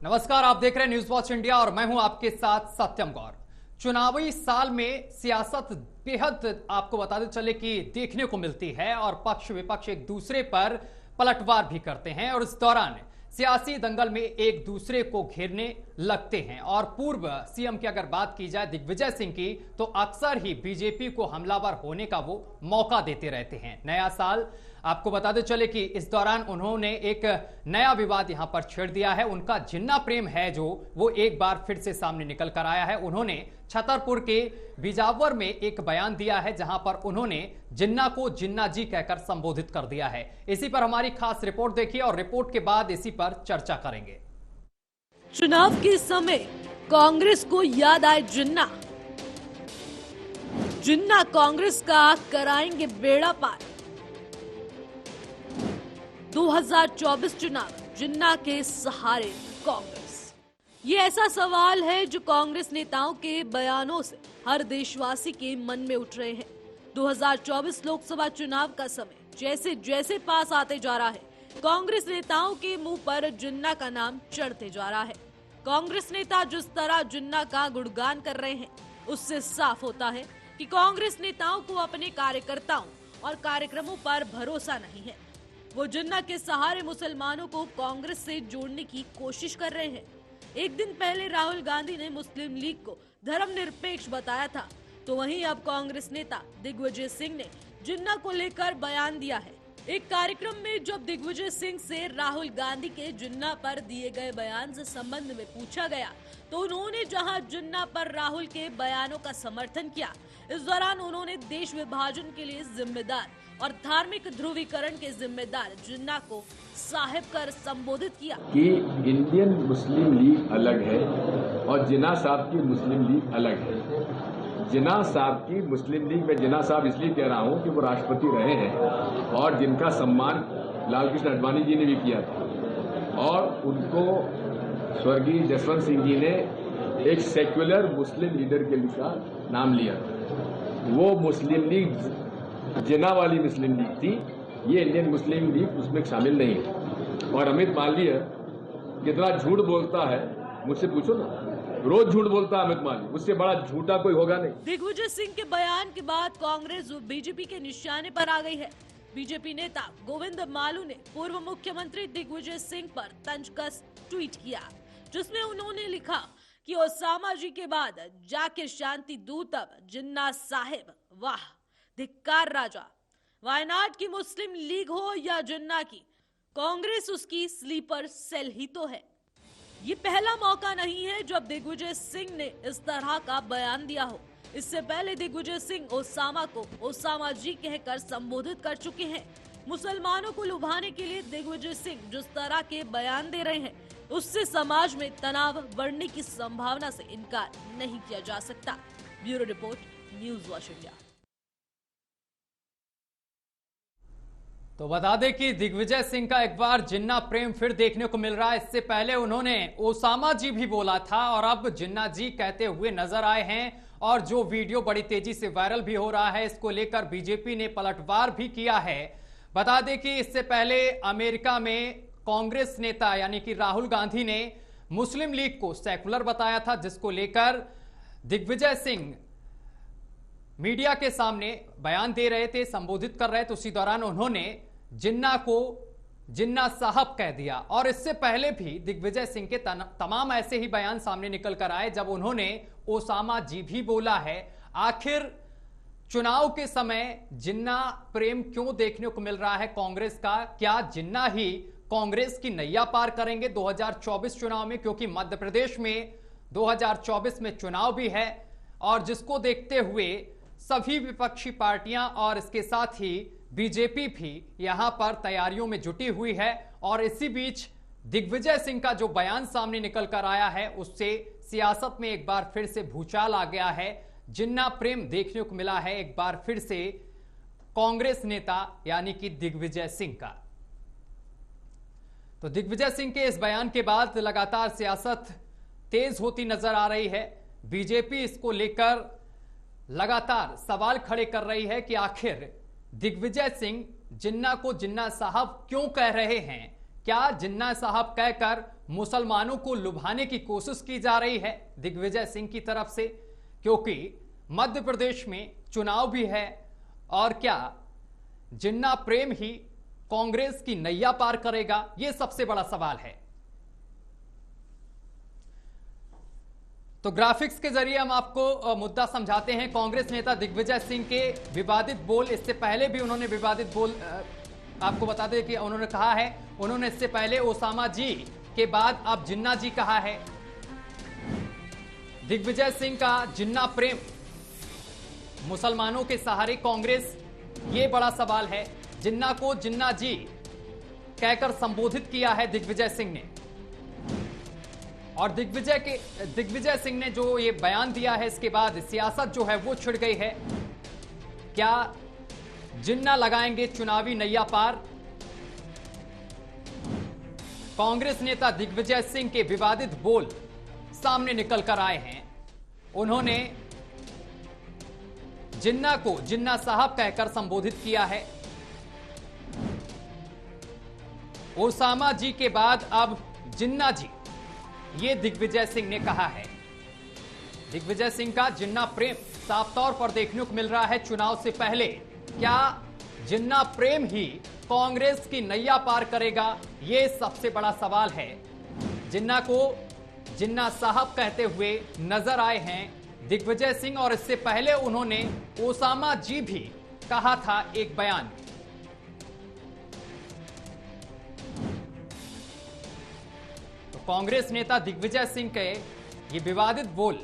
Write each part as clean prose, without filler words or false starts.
नमस्कार, आप देख रहे हैं न्यूज वॉच इंडिया और मैं हूं आपके साथ सत्यम गौर। चुनावी साल में सियासत बेहद आपको बताते चले कि देखने को मिलती है और पक्ष विपक्ष एक दूसरे पर पलटवार भी करते हैं और इस दौरान सियासी दंगल में एक दूसरे को घेरने लगते हैं। और पूर्व सीएम की अगर बात की जाए दिग्विजय सिंह की, तो अक्सर ही बीजेपी को हमलावर होने का वो मौका देते रहते हैं। नया साल आपको बताते चले कि इस दौरान उन्होंने एक नया विवाद यहां पर छेड़ दिया है। उनका जिन्ना प्रेम है जो वो एक बार फिर से सामने निकल कर आया है। उन्होंने छतरपुर के बिजावर में एक बयान दिया है जहां पर उन्होंने जिन्ना को जिन्ना जी कहकर संबोधित कर दिया है। इसी पर हमारी खास रिपोर्ट देखिए और रिपोर्ट के बाद इसी पर चर्चा करेंगे। चुनाव के समय कांग्रेस को याद आए जिन्ना। जिन्ना कांग्रेस का कराएंगे बेड़ा पार। 2024 चुनाव जिन्ना के सहारे कांग्रेस, ये ऐसा सवाल है जो कांग्रेस नेताओं के बयानों से हर देशवासी के मन में उठ रहे हैं। 2024 लोकसभा चुनाव का समय जैसे जैसे पास आते जा रहा है, कांग्रेस नेताओं के मुंह पर जिन्ना का नाम चढ़ते जा रहा है। कांग्रेस नेता जिस तरह जिन्ना का गुणगान कर रहे हैं, उससे साफ होता है कि कांग्रेस नेताओं को अपने कार्यकर्ताओं और कार्यक्रमों पर भरोसा नहीं है। वो जिन्ना के सहारे मुसलमानों को कांग्रेस से जोड़ने की कोशिश कर रहे हैं। एक दिन पहले राहुल गांधी ने मुस्लिम लीग को धर्मनिरपेक्ष बताया था, तो वहीं अब कांग्रेस नेता दिग्विजय सिंह ने जिन्ना को लेकर बयान दिया है। एक कार्यक्रम में जब दिग्विजय सिंह से राहुल गांधी के जिन्ना पर दिए गए बयान से संबंध में पूछा गया, तो उन्होंने जहां जिन्ना पर राहुल के बयानों का समर्थन किया, इस दौरान उन्होंने देश विभाजन के लिए जिम्मेदार और धार्मिक ध्रुवीकरण के जिम्मेदार जिन्ना को साहिब कर संबोधित किया कि इंडियन मुस्लिम लीग अलग है और जिन्ना साहब की मुस्लिम लीग अलग है। जिन्ना साहब की मुस्लिम लीग में जिन्ना साहब इसलिए कह रहा हूं कि वो राष्ट्रपति रहे हैं और जिनका सम्मान लालकृष्ण आडवाणी जी ने भी किया था और उनको स्वर्गीय जसवंत सिंह जी ने एक सेक्युलर मुस्लिम लीडर के लिए नाम लिया। वो मुस्लिम लीग जिन्ना वाली मुस्लिम लीग थी, ये इंडियन मुस्लिम लीग उसमें शामिल नहीं है। और अमित मालवीय कितना झूठ बोलता है, मुझसे पूछो ना, रोज झूठ बोलता है अमित मालवीय, उससे बड़ा झूठा कोई होगा नहीं। दिग्विजय सिंह के बयान के बाद कांग्रेस बीजेपी के निशाने पर आ गई है। बीजेपी नेता गोविंद मालू ने पूर्व मुख्यमंत्री दिग्विजय सिंह पर तंजकस ट्वीट किया, जिसमें उन्होंने लिखा कि ओसामा जी के बाद जाके शांति दूत अब जिन्ना साहिब, वाह धिक्कार राजा। वायनाड की मुस्लिम लीग हो या जिन्ना की, कांग्रेस उसकी स्लीपर सेल ही तो है। ये पहला मौका नहीं है जब दिग्विजय सिंह ने इस तरह का बयान दिया हो। इससे पहले दिग्विजय सिंह ओसामा को ओसामा जी कहकर संबोधित कर चुके हैं। मुसलमानों को लुभाने के लिए दिग्विजय सिंह जिस तरह के बयान दे रहे हैं, उससे समाज में तनाव बढ़ने की संभावना से इनकार नहीं किया जा सकता। Bureau report, news watch India. तो बता दें कि दिग्विजय सिंह का एक बार जिन्ना प्रेम फिर देखने को मिल रहा है। इससे पहले उन्होंने ओसामा जी भी बोला था और अब जिन्ना जी कहते हुए नजर आए हैं। और जो वीडियो बड़ी तेजी से वायरल भी हो रहा है, इसको लेकर बीजेपी ने पलटवार भी किया है। बता दें कि इससे पहले अमेरिका में कांग्रेस नेता यानी कि राहुल गांधी ने मुस्लिम लीग को सेकुलर बताया था, जिसको लेकर दिग्विजय सिंह मीडिया के सामने बयान दे रहे थे, संबोधित कर रहे थे। उसी दौरान उन्होंने जिन्ना को जिन्ना साहब कह दिया। और इससे पहले भी दिग्विजय सिंह के तमाम ऐसे ही बयान सामने निकल कर आए जब उन्होंने ओसामा जी भी बोला है। आखिर चुनाव के समय जिन्ना प्रेम क्यों देखने को मिल रहा है कांग्रेस का? क्या जिन्ना ही कांग्रेस की नैया पार करेंगे 2024 चुनाव में? क्योंकि मध्य प्रदेश में 2024 में चुनाव भी है और जिसको देखते हुए सभी विपक्षी पार्टियां और इसके साथ ही बीजेपी भी यहां पर तैयारियों में जुटी हुई है। और इसी बीच दिग्विजय सिंह का जो बयान सामने निकल कर आया है, उससे सियासत में एक बार फिर से भूचाल आ गया है। जिन्ना प्रेम देखने को मिला है एक बार फिर से कांग्रेस नेता यानी कि दिग्विजय सिंह का। तो दिग्विजय सिंह के इस बयान के बाद लगातार सियासत तेज होती नजर आ रही है। बीजेपी इसको लेकर लगातार सवाल खड़े कर रही है कि आखिर दिग्विजय सिंह जिन्ना को जिन्ना साहब क्यों कह रहे हैं? क्या जिन्ना साहब कहकर मुसलमानों को लुभाने की कोशिश की जा रही है दिग्विजय सिंह की तरफ से? क्योंकि मध्य प्रदेश में चुनाव भी है, और क्या जिन्ना प्रेम ही कांग्रेस की नैया पार करेगा? यह सबसे बड़ा सवाल है। तो ग्राफिक्स के जरिए हम आपको मुद्दा समझाते हैं। कांग्रेस नेता दिग्विजय सिंह के विवादित बोल, इससे पहले भी उन्होंने विवादित बोल, आपको बता दें कि उन्होंने कहा है, उन्होंने इससे पहले ओसामा जी के बाद अब जिन्ना जी कहा है। दिग्विजय सिंह का जिन्ना प्रेम मुसलमानों के सहारे कांग्रेस, ये बड़ा सवाल है। जिन्ना को जिन्ना जी कहकर संबोधित किया है दिग्विजय सिंह ने, और दिग्विजय सिंह ने जो ये बयान दिया है, इसके बाद सियासत जो है वो छिड़ गई है। क्या जिन्ना लगाएंगे चुनावी नैया पार? कांग्रेस नेता दिग्विजय सिंह के विवादित बोल सामने निकल कर आए हैं। उन्होंने जिन्ना को जिन्ना साहब कहकर संबोधित किया है। ओसामा जी के बाद अब जिन्ना जी, ये दिग्विजय सिंह ने कहा है। दिग्विजय सिंह का जिन्ना प्रेम साफ तौर पर देखने को मिल रहा है चुनाव से पहले। क्या जिन्ना प्रेम ही कांग्रेस की नैया पार करेगा? यह सबसे बड़ा सवाल है। जिन्ना को जिन्ना साहब कहते हुए नजर आए हैं दिग्विजय सिंह, और इससे पहले उन्होंने ओसामा जी भी कहा था एक बयान। तो कांग्रेस नेता दिग्विजय सिंह के ये विवादित बोल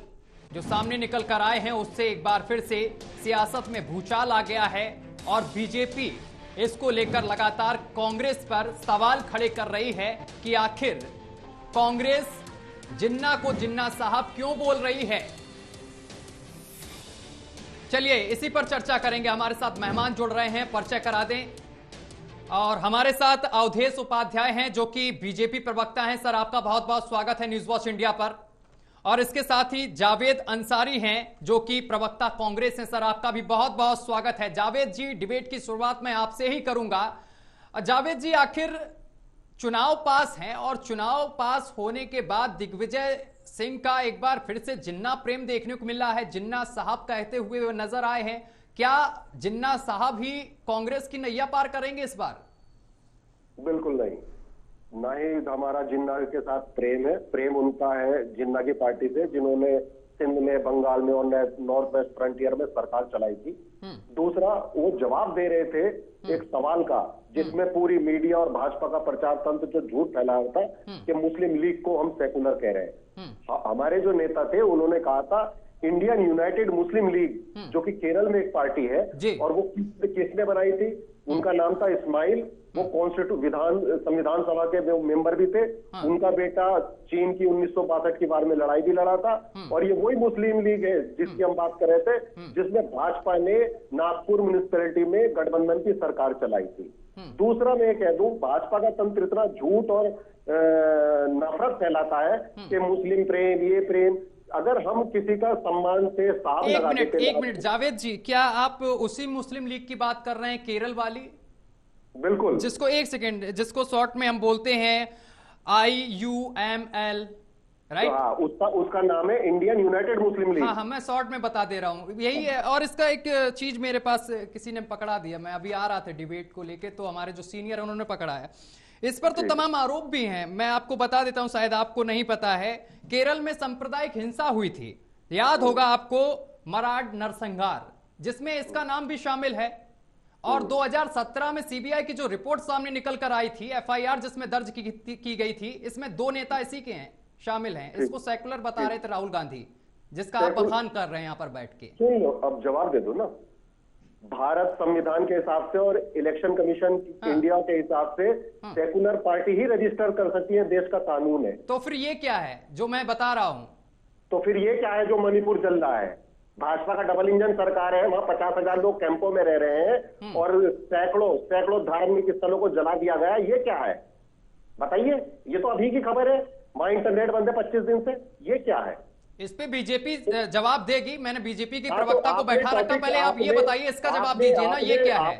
जो सामने निकल कर आए हैं, उससे एक बार फिर से सियासत में भूचाल आ गया है, और बीजेपी इसको लेकर लगातार कांग्रेस पर सवाल खड़े कर रही है कि आखिर कांग्रेस जिन्ना को जिन्ना साहब क्यों बोल रही है। चलिए इसी पर चर्चा करेंगे। हमारे साथ मेहमान जुड़ रहे हैं, परिचय करा दें। और हमारे साथ अवधेश उपाध्याय हैं जो कि बीजेपी प्रवक्ता हैं। सर, आपका बहुत बहुत स्वागत है न्यूज वॉच इंडिया पर। और इसके साथ ही जावेद अंसारी हैं जो कि प्रवक्ता कांग्रेस हैं। सर, आपका भी बहुत बहुत स्वागत है। जावेद जी, डिबेट की शुरुआत मैं आपसे ही करूंगा। जावेद जी, आखिर चुनाव पास हैं, और चुनाव पास होने के बाद दिग्विजय सिंह का एक बार फिर से जिन्ना प्रेम देखने को मिला है। जिन्ना साहब कहते हुए वो नजर आए हैं। क्या जिन्ना साहब ही कांग्रेस की नैया पार करेंगे इस बार? बिल्कुल नहीं, ना ही हमारा जिन्ना के साथ प्रेम है। प्रेम उनका है जिन्ना की पार्टी से, जिन्होंने सिंध में, बंगाल में और नॉर्थ वेस्ट फ्रंटियर में सरकार चलाई थी। दूसरा, वो जवाब दे रहे थे एक सवाल का, जिसमें पूरी मीडिया और भाजपा का प्रचार तंत्र जो झूठ फैला रहा था कि मुस्लिम लीग को हम सेकुलर कह रहे हैं। हमारे जो नेता थे उन्होंने कहा था इंडियन यूनाइटेड मुस्लिम लीग, जो कि केरल में एक पार्टी है, और वो किसने बनाई थी? उनका नाम था इस्माइल। वो संविधान सभा के मेंबर भी थे। उनका बेटा चीन की 1962 की बार में लड़ाई भी लड़ा था। और ये वही मुस्लिम लीग है जिसकी हम बात कर रहे थे, जिसमें भाजपा ने नागपुर म्युनिसिपैलिटी में गठबंधन की सरकार चलाई थी। दूसरा, मैं कह दूं, भाजपा का तंत्र इतना झूठ और नफरत फैलाता है कि मुस्लिम प्रेम, ये प्रेम। अगर हम किसी का सम्मान से साफ लगा देते। एक मिनट जावेद जी, क्या आप उसी मुस्लिम लीग की बात कर रहे हैं, केरल वाली? बिल्कुल, जिसको, एक सेकेंड, जिसको शॉर्ट में हम बोलते हैं IUML, राइट? हाँ, उसका नाम है इंडियन यूनाइटेड मुस्लिम लीग। हाँ, मैं शॉर्ट में बता दे रहा हूँ, यही है। और इसका एक चीज मेरे पास किसी ने पकड़ा दिया, मैं अभी आ रहा था डिबेट को लेके, तो हमारे जो सीनियर है उन्होंने पकड़ा है। इस पर तो तमाम आरोप भी हैं। मैं आपको बता देता हूं, शायद आपको नहीं पता है, केरल में सांप्रदायिक हिंसा हुई थी, याद होगा आपको, मराठ नरसंहार, जिसमें इसका नाम भी शामिल है। और 2017 में सीबीआई की जो रिपोर्ट सामने निकल कर आई थी, FIR जिसमें दर्ज की गई थी, इसमें 2 नेता इसी के हैं, शामिल हैं। इसको सेकुलर बता रहे थे राहुल गांधी, जिसका आप बखान कर रहे हैं यहाँ पर बैठ के। अब जवाब दे दो ना। भारत संविधान के हिसाब से और इलेक्शन कमीशन इंडिया के हिसाब से सेकुलर पार्टी ही रजिस्टर कर सकती है, देश का कानून है। तो फिर ये क्या है जो मैं बता रहा हूं? तो फिर ये क्या है जो मणिपुर चल रहा है? भाजपा का डबल इंजन सरकार है, वहां 50,000 लोग कैंपों में रह रहे हैं और सैकड़ों धार्मिक स्थलों को जला दिया गया। ये क्या है बताइए? ये तो अभी की खबर है, वहां इंटरनेट बंद है 25 दिन से। ये क्या है? इस पे बीजेपी जवाब देगी। मैंने बीजेपी की हाँ, प्रवक्ता तो को बैठा रखा, पहले आप ये बताइए इसका जवाब दीजिए ना, ये क्या है?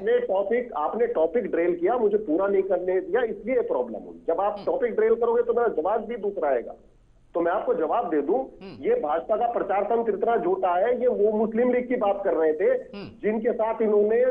आपने टॉपिक ड्रेल किया, मुझे पूरा नहीं करने दिया, इसलिए प्रॉब्लम हुई। जब आप टॉपिक ड्रेल करोगे तो मेरा जवाब भी दूसरा आएगा। तो मैं आपको जवाब दे दूं, ये भाजपा का प्रचार तंत्र इतना झूठा है। ये वो मुस्लिम लीग की बात कर रहे थे जिनके साथ इन्होंने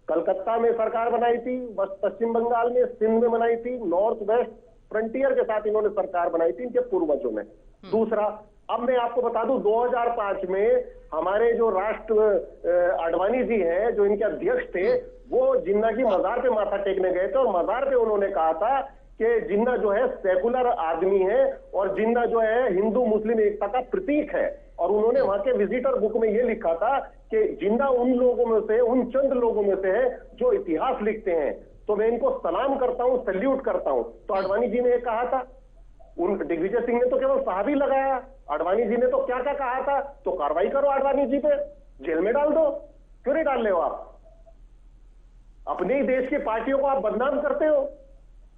कलकत्ता में सरकार बनाई थी, पश्चिम बंगाल में, सिंध में बनाई थी, नॉर्थ वेस्ट फ्रंटियर के साथ इन्होंने सरकार बनाई थी इनके पूर्वजों ने। दूसरा, अब मैं आपको बता दूं 2005 में हमारे जो राष्ट्र आडवाणी जी हैं, जो इनके अध्यक्ष थे, वो जिन्ना की मजार पे माथा टेकने गए थे और मजार पे उन्होंने कहा था कि जिन्ना जो है सेकुलर आदमी है और जिन्ना जो है हिंदू मुस्लिम एकता का प्रतीक है। और उन्होंने वहां के विजिटर बुक में यह लिखा था कि जिन्ना उन लोगों में से, उन चंद लोगों में से है जो इतिहास लिखते हैं। तो मैं इनको सलाम करता हूं, सल्यूट करता हूं। तो आडवाणी जी ने कहा था, उन दिग्विजय सिंह ने तो केवल साहब ही लगाया, आडवाणी जी ने तो क्या क्या कहा था। तो कार्रवाई करो आडवाणी जी पे, जेल में डाल दो। क्यों नहीं डाल रहे हो आप? अपने ही देश की पार्टियों को आप बदनाम करते हो,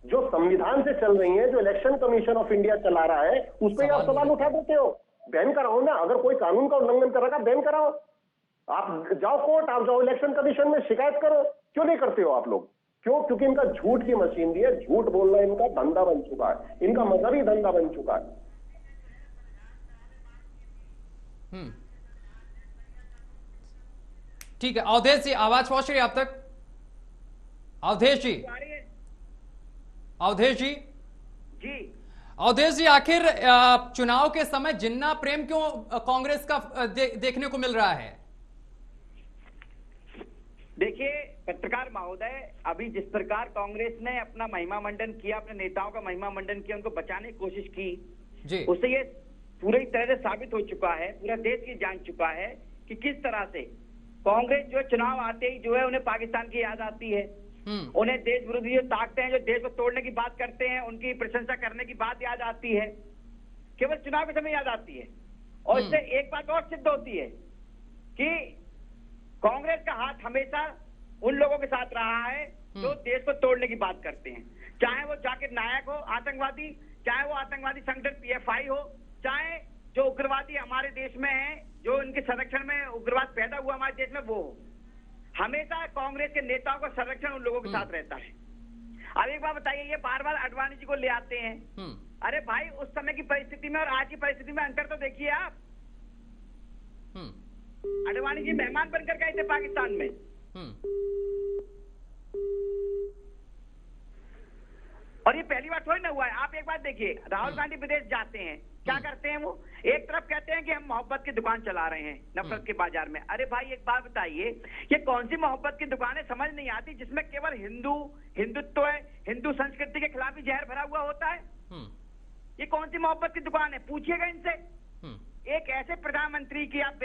जो संविधान से चल रही है, जो इलेक्शन कमीशन ऑफ इंडिया चला रहा है, उस पर आप सवाल उठा देते हो। बैन कराओ ना, अगर कोई कानून का उल्लंघन कर रहा है बैन कराओ। आप जाओ कोर्ट, आप जाओ इलेक्शन कमीशन में शिकायत करो। क्यों नहीं करते हो आप लोग? क्यों? क्योंकि इनका झूठ की मशीनरी है, झूठ बोलना इनका धंधा बन चुका है, इनका मजहबी धंधा बन चुका है। ठीक है, अवधेश जी आवाज पहुंच रही है आप तक? अवधेश जी, अवधेश जी जी, अवधेश जी, आखिर चुनाव के समय जिन्ना प्रेम क्यों कांग्रेस का देखने को मिल रहा है? देखिए पत्रकार महोदय, अभी जिस प्रकार कांग्रेस ने अपना महिमा मंडन किया, अपने नेताओं का महिमा मंडन किया, उनको बचाने की कोशिश की जी, उससे ये पूरी तरह से साबित हो चुका है, पूरा देश ये जान चुका है कि किस तरह से कांग्रेस जो चुनाव आते ही जो है उन्हें पाकिस्तान की याद आती है, उन्हें देश विरोधी जो ताकतें हैं, जो देश को तोड़ने की बात करते हैं, उनकी प्रशंसा करने की बात याद आती है, केवल चुनाव के समय याद आती है। और इससे एक बात और सिद्ध होती है कि कांग्रेस का हाथ हमेशा उन लोगों के साथ रहा है जो देश को तोड़ने की बात करते हैं, चाहे वो जाकिर नायक हो आतंकवादी, चाहे वो आतंकवादी संगठन पीएफआई हो, चाहे जो उग्रवादी हमारे देश में है, जो इनके संरक्षण में उग्रवाद पैदा हुआ हमारे देश में, वो हो। हमेशा कांग्रेस के नेताओं का संरक्षण उन लोगों के साथ रहता है। अब एक बात बताइए, ये बार बार आडवाणी जी को ले आते हैं। अरे भाई, उस समय की परिस्थिति में और आज की परिस्थिति में अंतर तो देखिए आप। आडवाणी जी मेहमान बनकर गए थे पाकिस्तान में, और ये पहली बार थोड़ी ना हुआ है। आप एक बात देखिए, राहुल गांधी विदेश जाते हैं, क्या करते हैं वो? एक तरफ कहते हैं कि हम मोहब्बत की दुकान चला रहे हैं नफरत के बाजार में। अरे भाई एक बात बताइए, ये कौन सी मोहब्बत की दुकान है समझ नहीं आती, जिसमें केवल हिंदुत्व है, हिंदू संस्कृति के खिलाफ ही जहर भरा हुआ होता है? ये कौन सी मोहब्बत की दुकान है? पूछिएगा इनसे। एक ऐसे प्रधानमंत्री की आप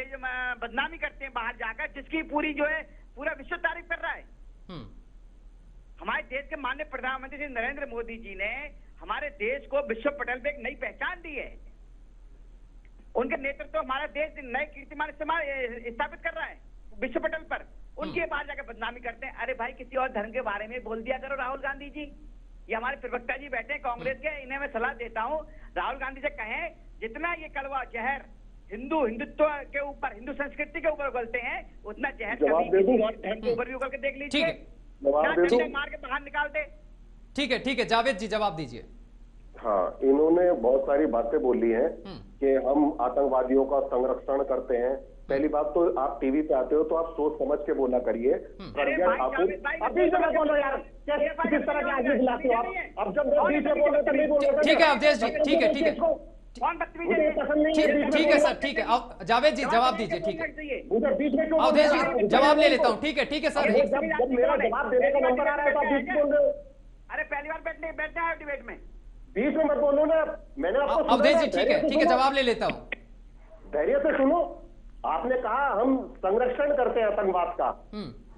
बदनामी करते हैं बाहर जाकर, जिसकी पूरी जो है पूरा विश्व तारीफ कर रहा है। हमारे देश के माननीय प्रधानमंत्री श्री नरेंद्र मोदी जी ने हमारे देश को विश्व पटल पे एक नई पहचान दी है। उनके नेतृत्व हमारा देश नए कीर्तिमान स्थापित कर रहा है विश्व पटल पर। उनके बाहर जाकर बदनामी करते हैं। अरे भाई, किसी और धर्म के बारे में बोल दिया करो राहुल गांधी जी। ये हमारे प्रवक्ता जी बैठे हैं कांग्रेस के, इन्हें मैं सलाह देता हूँ, राहुल गांधी से कहें जितना ये कड़वा जहर हिंदुत्व के ऊपर, हिंदू संस्कृति के ऊपर उगलते हैं, उतना जहर कभी किसी और धर्म के ऊपर भी उगल के देख लीजिए, मार के बाहर निकाल दे। ठीक है जावेद जी जवाब दीजिए। हाँ, इन्होंने बहुत सारी बातें बोली हैं कि हम आतंकवादियों का संरक्षण करते हैं। पहली बात तो आप टीवी पे आते हो तो आप सोच समझ के बोला करिए। अभी जगह बोलो यार, किस तरह के आदमी बुलाते हो आप? अब जब बीच में बोल रहे तो नहीं बोल रहे। ठीक है अवधेश जी, ठीक है ठीक है सर, ठीक है जावेद जी जवाब दीजिए। ठीक है अवधेश जी जवाब ले लेता हूँ। ठीक है सर, जब मेरा जवाब देने का नंबर आ रहा है तो आप बीच में बोल रहे हो। अरे पहली बार बैठना है डिबेट में, बीच में मत बोलो ना। मैंने आपको अवधेश जी ठीक है जवाब ले लेता हूँ। धैर्य से सुनो। आपने कहा हम संरक्षण करते हैं आतंकवाद का।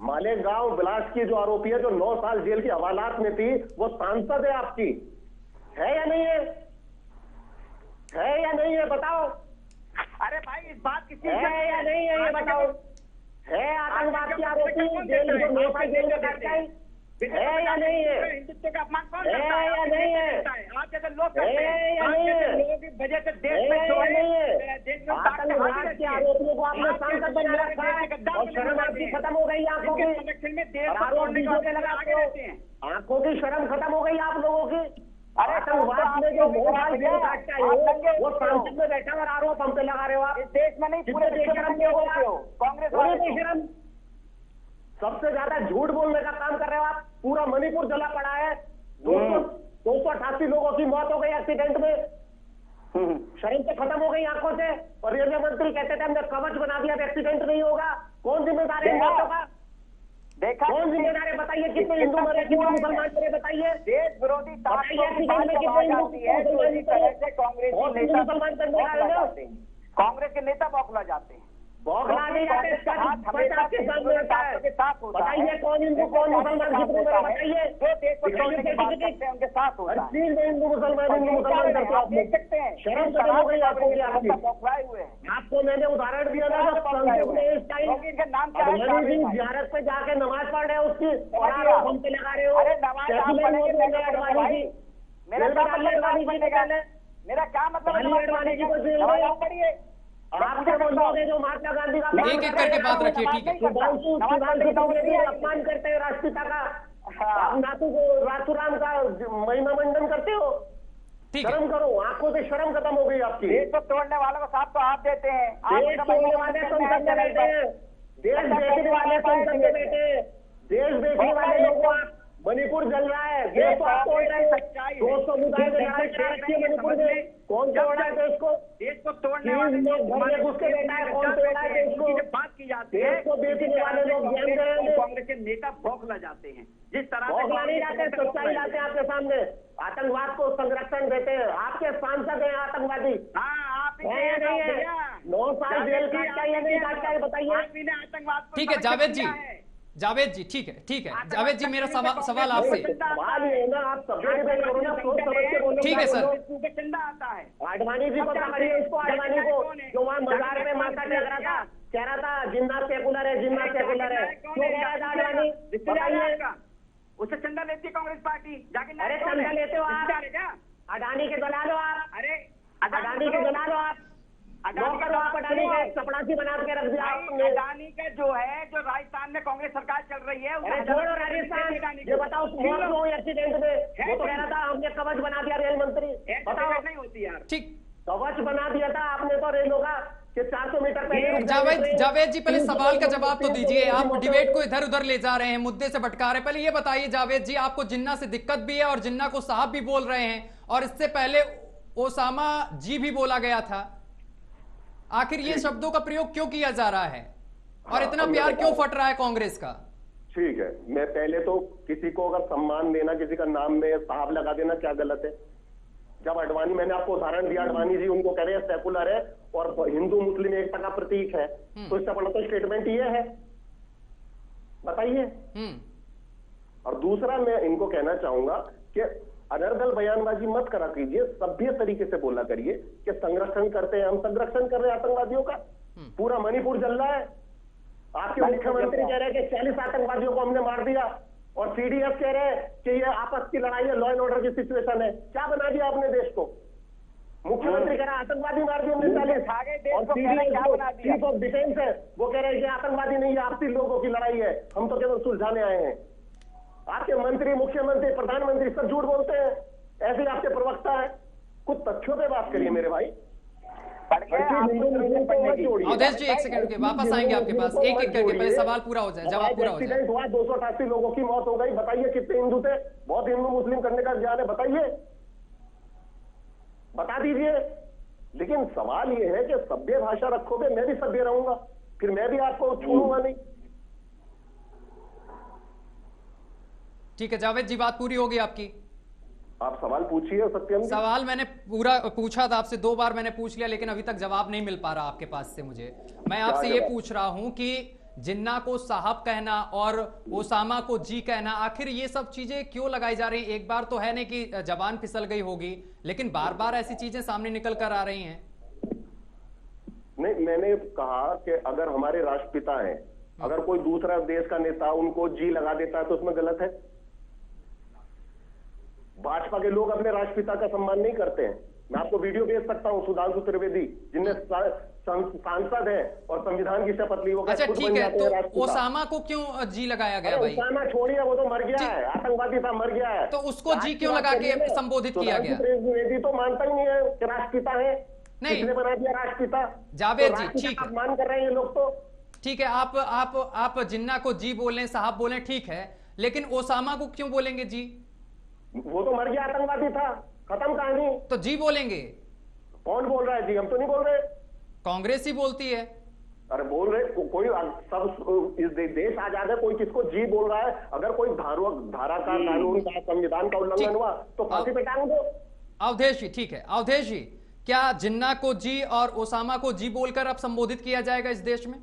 मालेगांव ब्लास्ट की जो आरोपी है, जो 9 साल जेल की हवालात में थी, वो सांसद है आपकी, है या नहीं है? है या नहीं है बताओ? अरे भाई इस बात किसी है या नहीं है ये बताओ? है आतंकवाद की आरोपी जेल में 9 साल जेल में काटता है या नहीं है? हिंदुत्व का अपमान कौन करता है या नहीं है? आप जैसे लोग करते हैं, आप जैसे लोगों की वजह से देश में जो है देश आतंकवाद के आरोपियों को आपने सांसद बना रखा है और शर्म आपकी खत्म हो गई आंखों की। आरोप बीजों के लगाते हो, आंखों की शर्म खत्म हो गई आप लोगों की। आतंकवाद में जो मोहन जेल काटता है वो सांसद में बैठा और आरोप हम पे लगा रहे हो आप। देश में नहीं, पूरे बेशरम कांग्रेस पूरे बेशरम, सबसे ज्यादा झूठ बोलने का काम कर रहे हो आप। पूरा मणिपुर जला पड़ा है, 288 लोगों की मौत हो गई एक्सीडेंट में। शर्म तो खत्म हो गई आंखों से। और रेलवे मंत्री कहते थे हमने कवच बना दिया, एक्सीडेंट नहीं होगा। कौन जिम्मेदार है इन बातों का? कौन जिम्मेदार है बताइए? कितने हिंदू मरे, कितने मुसलमान मरे बताइए? देश विरोधी बताइए एक्सीडेंट में कितने हिंदू मुसलमान करने का? कांग्रेस के नेता बौखला जाते हैं, बौखला नहीं जाते, आपके सामने होता है। बताइए कौन हिंदू कौन मुसलमान कितने मरे बताइए। उनके साथ होता है। चीन में हिंदू मुसलमान करते आप देख सकते हैं। शर्म खत्म हो गई आपको की आपकी। बौखलाए हुए हैं। आपको मैंने उदाहरण दिया ना, इस टाइम इनका नाम क्या है? जियारत पे जाके नमाज पढ़ रहे हो उसकी और आरोप हम पे लगा रहे हो। अरे नमाज आप पढ़ेंगे, मेरा क्या मतलब? मेरा क्या मतलब? अडवाणी जी को जेल में पढ़िए। आपके वो लोग हैं जो महात्मा गांधी का एक एक करके बात रखिए, ठीक है। अपमान करते हैं राष्ट्रपिता का। आप नातू को रातूराम का महिमा मंडन करते हो। ठीक है, शर्म करो, आंखों से शर्म खत्म हो गई आपकी। देश को तोड़ने वालों को साथ तो हाथ देते हैं। देश तोड़ने वाले संसद में बैठे हैं, देश बेचने वाले संसद में बैठे हैं, देश बेचने वाले लोगों को मणिपुर जल रहा है, देश को आप तोड़ रहे हैं। 2 समुदाय में लड़ाई चला रखी है मणिपुर में। कौन तोड़ रहा है देश को? देश को तोड़ने वाले घर में घुस के बैठा है, कौन तोड़ रहा है देश को? बात की जाती है, देश को बेचने वाले लोग ज्ञान दे रहे हैं। कांग्रेस के नेता बौखला जाते हैं। जिस तरह बौखला नहीं जाते, सच्चाई लाते हैं आपके सामने। आतंकवाद को संरक्षण देते हैं, आपके सांसद हैं आतंकवादी। हाँ, आप है या नहीं है? 9 साल जेल काटता है या नहीं काटता है बताइए। आतंकवाद ठीक है जावेद जी, जावेद जी, ठीक है, ठीक है जावेद जी, मेरा सवाल आपसे। सवाल ये है ना, आप सभी डिबेट करो ना, सोच समझ के बोलो। ठीक है सर। चंदा आता है। आडवाणी जी को पकड़िए, इसको आडवाणी को, जो वहाँ मजार में माथा टेक रहा था, कह रहा था जिन्ना सेकुलर है, जिन्ना सेकुलर है। क्यों कह रहा था आडवाणी? बताइए। उससे चंदा लेती है कांग्रेस पार्टी जाके। अरे चंदा लेते हो आप? अडानी के दलाल हो आप। अरे अडानी के दलाल हो आप। नौकर हो आप अडानी का, चपरासी बना के रख दिया आपने। अडानी का जो है, जो राजस्थान में कांग्रेस सरकार चल रही है। अरे छोड़ो राजस्थान, ये बताओ एक्सीडेंट में वो तो कह रहा था हमने कवच बना दिया रेल मंत्री। बताओ नहीं होती यार। ठीक, कवच बना दिया था आपने तो रेलों का कि 400 मीटर पहले। जावेद जी, पहले सवाल का जवाब तो दीजिए। आप डिबेट को इधर उधर ले जा रहे हैं, मुद्दे से भटका रहे हैं। पहले ये बताइए जावेद जी, आपको जिन्ना से दिक्कत भी है और जिन्ना को साहब भी बोल रहे हैं, और इससे पहले ओसामा जी भी बोला गया था। आखिर ये शब्दों का प्रयोग क्यों किया जा रहा है और इतना प्यार क्यों फट रहा है कांग्रेस का? ठीक है, मैं पहले तो किसी को अगर सम्मान देना, किसी का नाम में साहब लगा देना क्या गलत है? जब अडवाणी, मैंने आपको उदाहरण दिया, अडवाणी जी उनको कह रहे हैं सेकुलर है और हिंदू मुस्लिम एकता का प्रतीक है, तो इससे बड़ा तो स्टेटमेंट ये है, बताइए। और दूसरा मैं इनको कहना चाहूंगा कि अनर्गल बयानबाजी मत करा कीजिए, सभ्य तरीके से बोला करिए कि संरक्षण करते हैं, हम संरक्षण कर रहे हैं आतंकवादियों का। पूरा मणिपुर जल रहा है। आपके मुख्यमंत्री कह रहे हैं कि 40 आतंकवादियों को हमने मार दिया, और सीडीएस कह रहे हैं कि ये आपस की लड़ाई है, लॉ एंड ऑर्डर की सिचुएशन है। क्या बना दिया आपने देश को? मुख्यमंत्री कह रहा है आतंकवादी मार दिए हमने 40, और सीडीएस चीफ ऑफ डिफेंस है वो कह रहे हैं कि आतंकवादी नहीं है, आपसी लोगों की लड़ाई है, हम तो केवल सुलझाने आए हैं। आपके मंत्री, मुख्यमंत्री, प्रधानमंत्री सब झूठ बोलते हैं, ऐसे आपके प्रवक्ता है। कुछ तथ्यों पे बात करिए मेरे भाई। अवधेश जी एक सेकंड के वापस आएंगे आपके पास, एक एक करके पहले सवाल पूरा हो जाए, जवाब पूरा हो जाए। एक्सीडेंट हुआ, 288 लोगों की मौत हो गई, बताइए कितने हिंदू थे? बहुत हिंदू मुस्लिम करने का ज्ञान है, बताइए, बता दीजिए। लेकिन सवाल ये है कि सभ्य भाषा रखोगे, मैं भी सभ्य रहूंगा, फिर मैं भी आपको छोड़ूंगा नहीं। ठीक है जावेद जी, बात पूरी होगी आपकी। आप सवाल पूछिए सत्यम। सवाल मैंने पूरा पूछा था आपसे, 2 बार मैंने पूछ लिया, लेकिन अभी तक जवाब नहीं मिल पा रहा आपके पास से मुझे। मैं आपसे ये पूछ रहा हूं कि जिन्ना को साहब कहना और ओसामा को जी कहना, आखिर ये सब चीजें क्यों लगाई जा रही? एक बार तो है नहीं कि जबान फिसल गई होगी, लेकिन बार बार ऐसी चीजें सामने निकल कर आ रही हैं। नहीं, मैंने कहा कि अगर हमारे राष्ट्रपिता हैं, अगर कोई दूसरा देश का नेता उनको जी लगा देता है तो उसमें गलत है? भाजपा के लोग अपने राष्ट्रपिता का सम्मान नहीं करते हैं, मैं आपको वीडियो भेज सकता हूँ, सुधांशु त्रिवेदी जिनने सांसद है और संविधान की शपथ ली। वो अच्छा ठीक है, तो ओसामा को क्यों जी लगाया गया भाई? ओसामा छोड़िए, वो तो मर गया है, आतंकवादी था, मर गया है। तो उसको जी क्यों लगा के संबोधित किया गया? त्रिवेदी तो मानता ही नहीं है कि राष्ट्रपिता है, किसने बना दिया राष्ट्रपिता? जावेद जी ठीक है, मान कर रहे हैं ये लोग तो। ठीक है, आप जिन्ना को जी बोलें, साहब बोलें, ठीक है, लेकिन ओसामा को क्यों बोलेंगे जी? वो तो मर गया, आतंकवादी था, खत्म कहानी। तो जी बोलेंगे? कौन बोल रहा है जी? हम तो नहीं बोल रहे, कांग्रेस ही बोलती है। अरे बोल रहे कोई सब इस देश आजाद है, कोई किसको जी बोल रहा है? अगर कोई धारा का, कानून का, संविधान का उल्लंघन हुआ तो फांसी पे टांग दो। अवधेश जी ठीक है, अवधेश जी क्या जिन्ना को जी और ओसामा को जी बोलकर अब संबोधित किया जाएगा इस देश में?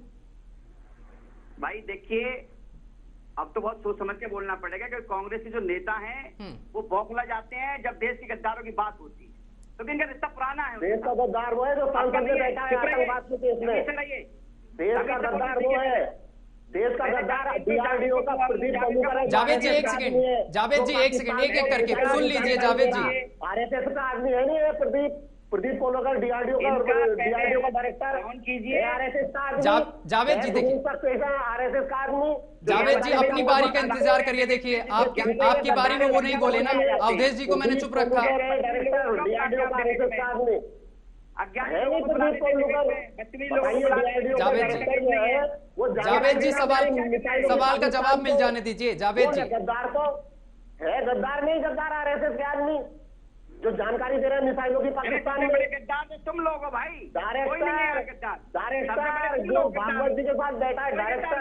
भाई देखिए, अब तो बहुत सोच समझ के बोलना पड़ेगा कि कांग्रेस के जो नेता हैं वो बौखला जाते हैं जब देश के गद्दारों की बात होती है, तो इनका रिश्ता पुराना है। देश का गद्दार वो है जो सांसद में बैठा है आतंकवाद के केस में। देश का गद्दार वो है, देश का गद्दार डीआरडीओ का प्रदीप बलूकर। जावेद जी एक सेकंड, जावेद जी एक सेकंड, एक एक करके सुन लीजिए जावेद जी। आरएसएस का आदमी है नहीं है प्रदीप पोलोकर, डीआरडीओ का डायरेक्टर। आरएसएस का आदमी जावेद जी देखिए, आरएसएस का आदमी। जावेद जी अपनी बारी का इंतजार करिए, देखिए आपकी बारी में वो नहीं बोले ना, अवधेश जी को मैंने चुप रखा। जावेद जी सवाल का जवाब मिल जाने दीजिए। जावेद जी गद्दार तो है, गद्दार नहीं, गद्दार आरएसएस के आदमी जो जानकारी दे रहे हैं मिसाइलों की पाकिस्तान में। गद्दार तुम लोग हो भाई, डायरेक्टर जो भागवत जी के साथ बैठा है, डायरेक्टर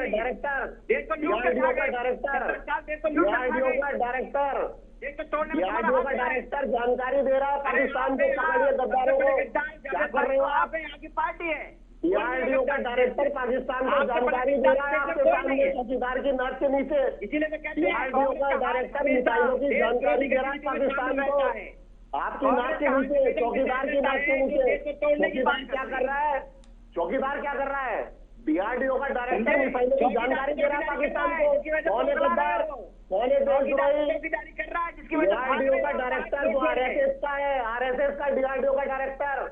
डीआरडीओ का डायरेक्टर जानकारी दे रहा है पाकिस्तान को, गद्दारों को क्या कर रहे हो आप? आपकी पार्टी है, डीआरडीओ का डायरेक्टर पाकिस्तान को जानकारी दे रहा है आपके सामने, चौकीदार की नाक के नीचे। डीआरडीओ का डायरेक्टर मिसाइलों की जानकारी दे रहा है पाकिस्तान को, आपकी नाक के नीचे, चौकीदार की नाक के नीचे। चौकीदार क्या कर रहा है? चौकीदार क्या कर रहा है? डीआरडीओ का डायरेक्टर मिसाइलों की जानकारी दे रहा है पाकिस्तान को। कौन है गद्दार? कौन है देशद्रोही? डीआरडीओ का डायरेक्टर जो आरएसएस का है, आरएसएस का डीआरडीओ का डायरेक्टर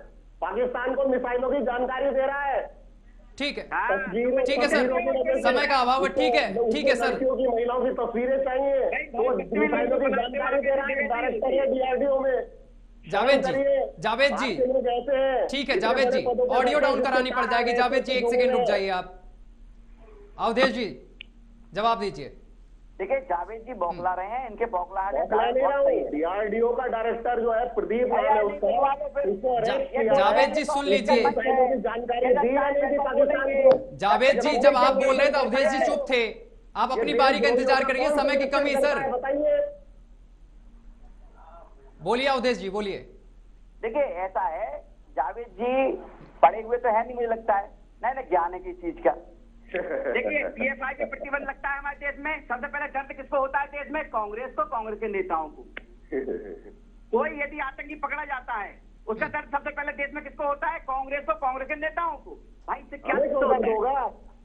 पाकिस्तान को मिसाइलों की जानकारी दे रहा है। ठीक है, ठीक है सर, समय का अभाव है, ठीक है, ठीक है सर। की महिलाओं की तस्वीरें चाहिए, तो मिसाइलों की जानकारी दे रहा है डायरेक्टर है डीआरडीओ में। जावेद जी ठीक है, जावेद जी ऑडियो डाउन करानी पड़ जाएगी। जावेद जी एक सेकंड रुक जाइए आप। अवधेश जी जवाब दीजिए। देखिए जावेद जी बौखला रहे हैं, इनके बौखलाहट डीआरडीओ का डायरेक्टर जो है प्रदीप जावेद जी सुन लीजिए। जानकारी दी पाकिस्तान को। जावेद जी जब आप बोल रहे थे अवधेश जी चुप थे, आप अपनी बारी का इंतजार करिए, समय की कमी सर। बताइए, बोलिए अवधेश जी बोलिए। देखिए ऐसा है, जावेद जी पढ़े हुए तो है नहीं, मुझे लगता है नहीं ना ज्ञान है किस चीज का। देखिए पीएफआई पे प्रतिबंध लगता है हमारे देश में, सबसे पहले दर्द किसको होता है देश में? कांग्रेस को, कांग्रेस के नेताओं को। कोई यदि आतंकी पकड़ा जाता है उसका दर्द सबसे पहले देश में किसको होता है? कांग्रेस को, कांग्रेस के नेताओं को। भाई इससे क्या दर्द होगा?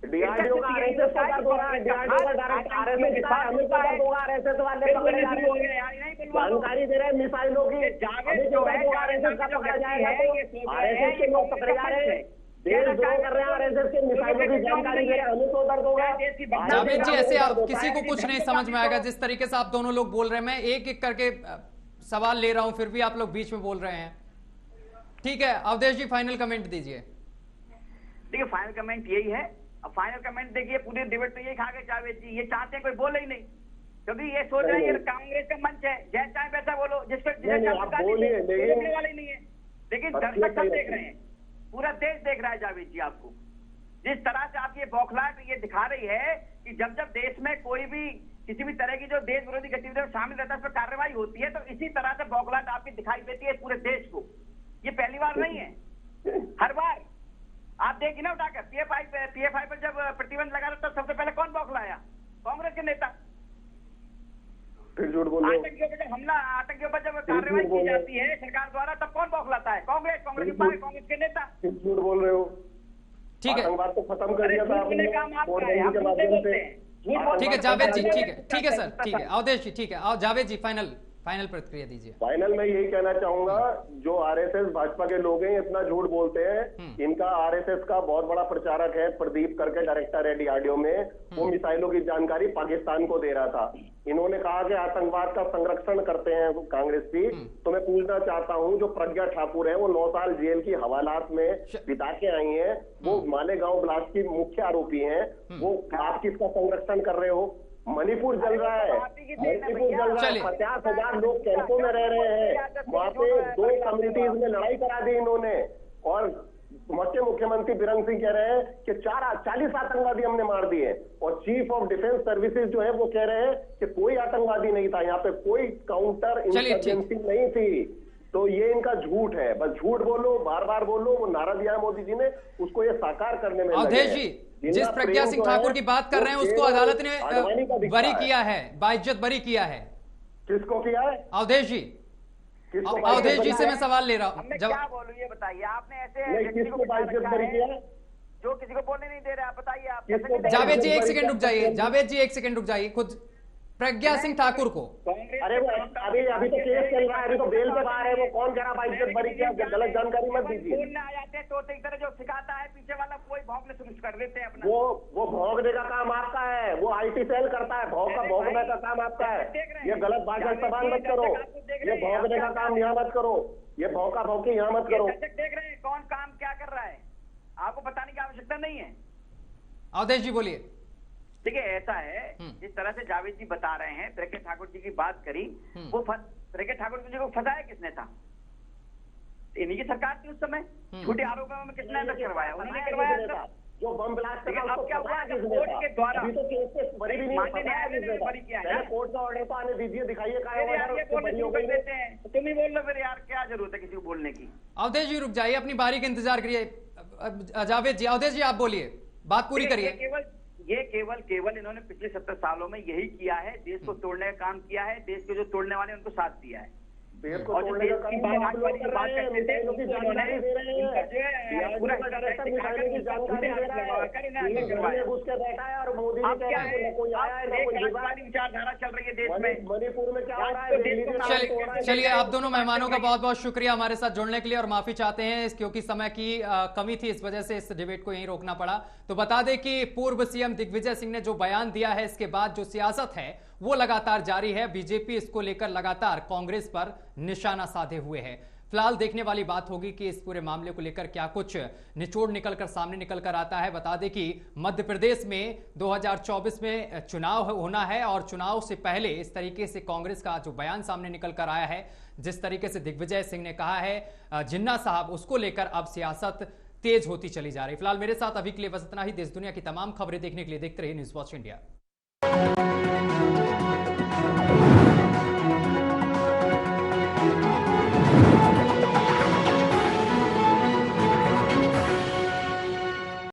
डीआरडीओ का आरएसएस का दर्द हो रहा है, डीआरडीओ का डायरेक्टर आरएसएस का हमें का दर्द होगा, आरएसएस वाले पकड़े जा रहे हैं, जानकारी दे रहे हैं मिसाइलों की। हमें जो है आरएसएस का पकड़ा जाएगा तो आरएसएस के लोग पकड़े जा रहे हैं, देशद्रोह कर रहे हैं, आरएसएस के मिसाइलों की जानकारी दे रहे हैं, हमें तो दर्द होगा। जावेद जी ऐसे आप किसी को कुछ नहीं समझ में आएगा जिस तरीके से आप दोनों लोग बोल रहे हैं। मैं एक एक करके सवाल ले रहा हूं, फिर भी आप लोग बीच में बोल रहे हैं। ठीक है अवधेश जी फाइनल कमेंट दीजिए। देखिए फाइनल कमेंट यही है, अब फाइनल कमेंट देखिए, पूरी डिबेट तो यही खा गए जावेद जी। ये चाहते हैं कोई बोले ही नहीं, क्योंकि ये सोच रहे हैं ये कांग्रेस का मंच है, जैसे चाहे वैसा बोलो, जिसको बोलने वाले नहीं है। लेकिन दर्शक सब देख रहे हैं, पूरा देश देख रहा है जावेद जी आपको। जिस तरह से आपकी बौखलाहट ये दिखा रही है कि जब जब देश में कोई भी किसी भी तरह की जो देश विरोधी गतिविधियों में शामिल रहता है उस पर कार्रवाई होती है, तो इसी तरह से बौखलाहट आपकी दिखाई देती है पूरे देश को। ये पहली बार नहीं है, हर बार आप देखिए ना उठाकर पीएफआई पर जब प्रतिबंध लगा था तो सबसे पहले कौन बौखलाया? कांग्रेस के नेता। आतंकियों पर जब हमला, आतंकियों पर जब कार्रवाई की जाती है सरकार द्वारा, तब कौन बौखलाता है? कांग्रेस कांग्रेस के नेता। झूठ बोल रहे हो। ठीक है, बात तो खत्म कर दिया था आपने काम आपका है, ठीक है जावेद जी, ठीक है सर, ठीक है अवधेश जी, ठीक है जावेद जी फाइनल फाइनल प्रतिक्रिया दीजिए। फाइनल में यही कहना चाहूंगा, जो आरएसएस भाजपा के लोग हैं इतना झूठ बोलते हैं। इनका आरएसएस का बहुत बड़ा प्रचारक है प्रदीप करके, डायरेक्टर है डीआरडीओ में, वो मिसाइलों की जानकारी पाकिस्तान को दे रहा था। इन्होंने कहा कि आतंकवाद का संरक्षण करते हैं कांग्रेसी। तो मैं पूछना चाहता हूं, जो प्रज्ञा ठाकुर है वो 9 साल जेल की हवालात में बिता के आई हैं, वो मालेगांव ब्लास्ट की मुख्य आरोपी हैं, वो आप किसका संरक्षण कर रहे हो? मणिपुर जल रहा है, मणिपुर जल रहा है, 50,000 लोग कैंपों में रह रहे हैं, वहां पे 2 कम्युनिटीज में लड़ाई करा दी इन्होंने। और मुख्यमंत्री बीरेंद्र सिंह कह रहे हैं कि 40 आतंकवादी हमने मार दिए, और चीफ ऑफ डिफेंस सर्विसेज जो है वो कह रहे हैं कि कोई आतंकवादी नहीं था, यहाँ पे कोई काउंटर इंसर्जेंसी नहीं थी। तो ये इनका झूठ है, बस झूठ बोलो, बार बार बोलो। वो नारा दिया है मोदी जी ने, उसको ये साकार करने में अवधेश जी, जिस प्रज्ञा सिंह ठाकुर की बात कर रहे हैं उसको अदालत ने बरी किया है, बाइज्जत बरी किया है। किसको किया है? अवधेश जी, अवधेश जी से मैं सवाल ले रहा हूँ। क्या बोलूं ये बताइए, आपने ऐसे किसको बाइज्जत बरी किया है? जो किसी को बोलने नहीं दे रहा, बताइए आप। जावेद जी 1 सेकंड रुक जाइए, जावेद जी 1 सेकंड रुक जाइए। खुद प्रज्ञा सिंह ठाकुर को, अरे वो अभी तो केस चल रहा है, अभी तो बेल पे बाहर है, वो कौन कह रहा बाइज्जत बरी किया? गलत जानकारी मत दीजिए। बोलने आ जाते हैं तो एक तरह जो सिखाता है पीछे वाला, कोई भौंकने शुरू कर देते हैं अपना। वो भौंकने का काम आपका है, वो आईटी सेल करता है, भौंकने का काम आपका है। ये गलत भाषा इस्तेमाल मत करो, ये भौंकने का काम यहाँ मत करो, ये भौंका भौंकी यहाँ मत करो। देख रहे हैं कौन काम क्या कर रहा है, आपको बताने की आवश्यकता नहीं है। अवधेश जी बोलिए। देखिए ऐसा है, जिस तरह से जावेद जी बता रहे हैं, प्रज्ञा ठाकुर जी की बात करी, वो प्रज्ञा ठाकुर जी को फंसाया किसने था? इन्हीं की सरकार थी उस समय। झूठे आरोपों में किसने अंदर करवाया? उन्होंने करवाया। जो बम ब्लास्ट कर अब क्या हुआ, कोर्ट के द्वारा अभी तो केस से बरी भी नहीं, बरी किया है। कोर्ट का ऑर्डर तो आने दीजिए, दिखाइए तुम ही बोल लो फिर यार, क्या जरूरत है किसी को बोलने की? अवधेश जी रुक जाइए, अपनी बारी का इंतजार करिए। जावेद जी, अवधेश जी आप बोलिए, बात पूरी करिए। ये केवल इन्होंने पिछले 70 सालों में यही किया है, देश को तोड़ने का काम किया है, देश के जो तोड़ने वाले उनको साथ दिया है। देश को तोड़ने का काम आप लोग कर रहे हैं, मिसाइलों की जानकारी दे रहे हैं, पूरा डायरेक्टर मिसाइलों की जानकारी दे रहा है, घुस के बैठा है, और मोदी जी कह रहे हैं कोई आया है, कोई विचारधारा चल रही है देश में। मणिपुर में क्या हो रहा है? चलिए, आप दोनों मेहमानों का बहुत बहुत शुक्रिया हमारे साथ जुड़ने के लिए, और माफी चाहते हैं क्योंकि समय की कमी थी, इस वजह से इस डिबेट को यहीं रोकना पड़ा। तो बता दें कि पूर्व सीएम दिग्विजय सिंह ने जो बयान दिया है, इसके बाद जो सियासत है वो लगातार जारी है। बीजेपी इसको लेकर लगातार कांग्रेस पर निशाना साधे हुए है। फिलहाल देखने वाली बात होगी कि इस पूरे मामले को लेकर क्या कुछ निचोड़ निकलकर सामने निकल कर आता है। बता दें कि मध्य प्रदेश में 2024 में चुनाव होना है, और चुनाव से पहले इस तरीके से कांग्रेस का जो बयान सामने निकल कर आया है, जिस तरीके से दिग्विजय सिंह ने कहा है जिन्ना साहब, उसको लेकर अब सियासत तेज होती चली जा रही है। फिलहाल मेरे साथ अभी के लिए बस इतना ही। देश दुनिया की तमाम खबरें देखने के लिए देखते रहिए न्यूज़ वॉच इंडिया।